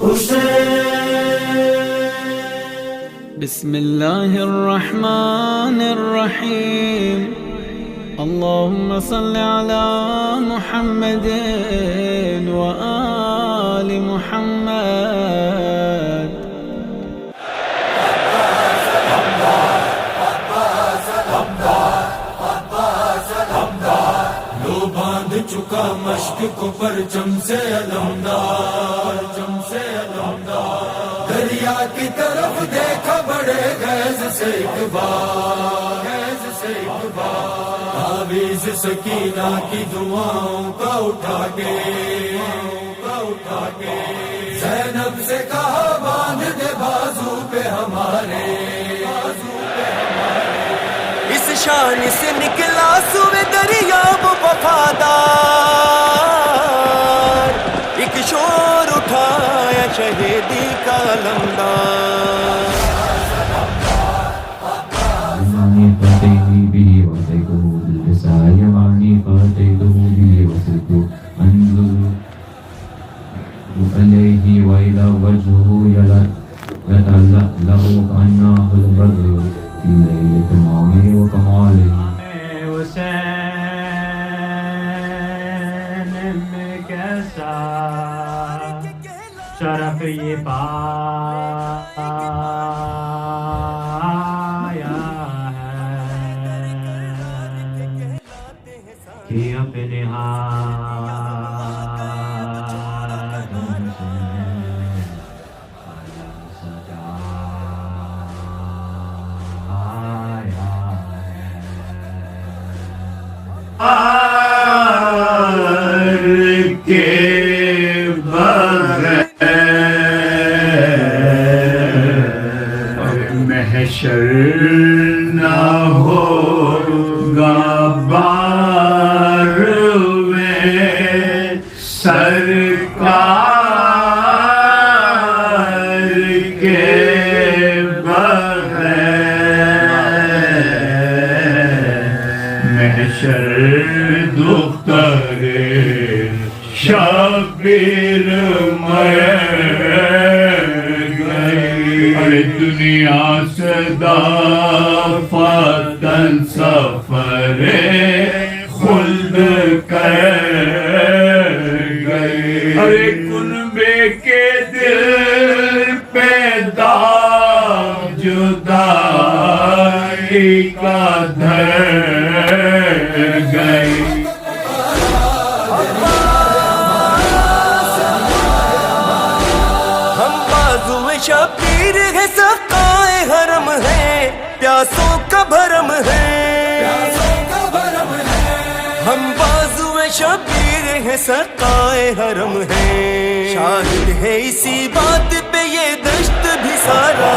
بسم الله الرحمن الرحيم اللهم صل على محمد وآل محمد لو باندھ چکا مشق کو پرچم سے علمدار دریا کی طرف دیکھا بڑے غیظ سے ایک بار تعویذ سکینہ کی دعاؤں کا اٹھا کے زینب سے کہا باندھ دے بازو پہ ہمارے اس شان سے نکلا سوے دریاب وفادار ایک شور اٹھایا شہیدی کا علمدار عليه وإلى وجهه يتلألأ كأنه البدر في ليلة معه وكماله حسین میں کیسا شرف یہ پایا ہے کہ اپنے ہاتھوں سے قلم سجایا کے بغیر محشر نہ ہوگا بار میں سرکار کے بغیر محشر دختر شبیر مر گئی ارے دنیا سے دافتن سفر خلد کر گئی ارے کنبے کے دل پہ داغ جدائی کا دھر گئی شبیر ہے سقائے حرم ہے پیاسوں کا بھرم ہے ہم بازو شبیر ہے سقائے حرم ہے شاہد ہے اسی بات پہ یہ دشت بھی سارا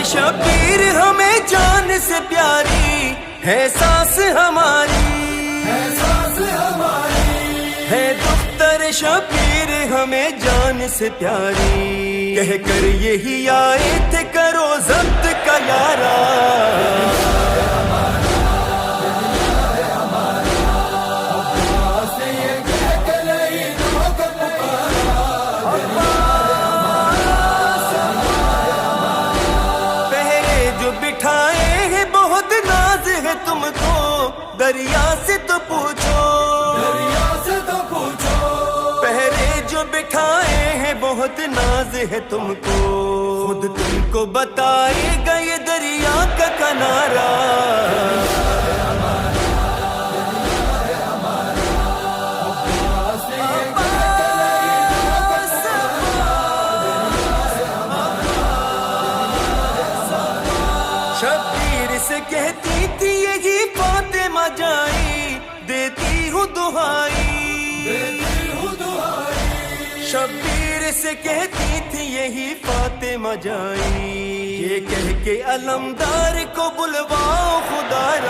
شبیر ہمیں جان سے پیاری ہے سانس ہماری ہے دختر شبیر ہمیں جان سے پیاری کہہ کر یہی آئے تھے کرو ضبط کا یارا تم کو دریا سے تو پوچھو پہرے جو بٹھائے ہیں بہت ناز ہے تم کو خود تم کو بتائے گا یہ دریا کا کنارہ شبیر سے کہتی تھی یہی فاطمہ جائی دیتی ہوں دہائی شبیر سے کہتی تھی یہی فاطمہ جائی یہ کہہ کے علمدار کو بلواؤ خدا را